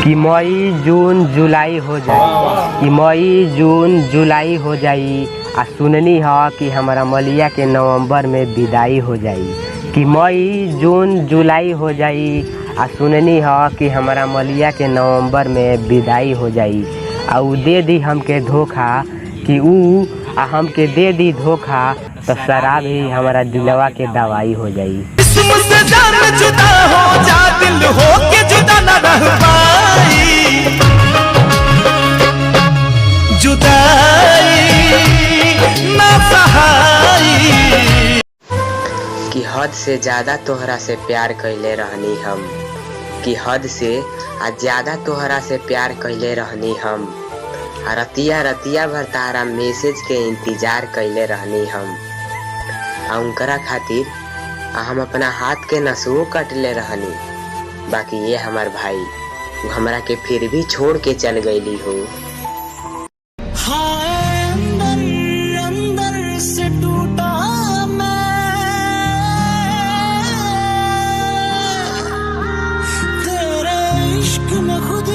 कि मई जून जुलाई हो जाई, कि मई जून जुलाई हो जाई। आ सुननी ह कि हमारा मलिया के नवंबर में विदाई हो जाई, कि मई जून जुलाई हो जाई। आ सुननी ह कि हमारा मलिया के नवंबर में विदाई हो जाई। आ उ दे दी हमके धोखा, कि उ हमके दे दी धोखा, तो शराब ही हमारा दिलवा के दवाई हो जाई। मुझसे जान जुदा हो जा, दिल हो के जुदा न रह पाई, जुदाई ना सहाई। कि हद से ज्यादा तोहरा से प्यार कैले रहनी हम, कि हद से ज्यादा तोहरा से प्यार कैले रहनी हम। रतिया रतिया भर तारा मैसेज के इंतजार कैले रहनी हम। उनकरा खातिर हम अपना हाथ के नसुओ कटले रहनी। बाकी ये हमार भाई हमरा के फिर भी छोड़ के चल गईली हो। अंदर से टूटा मैं, तेरे इश्क में खुद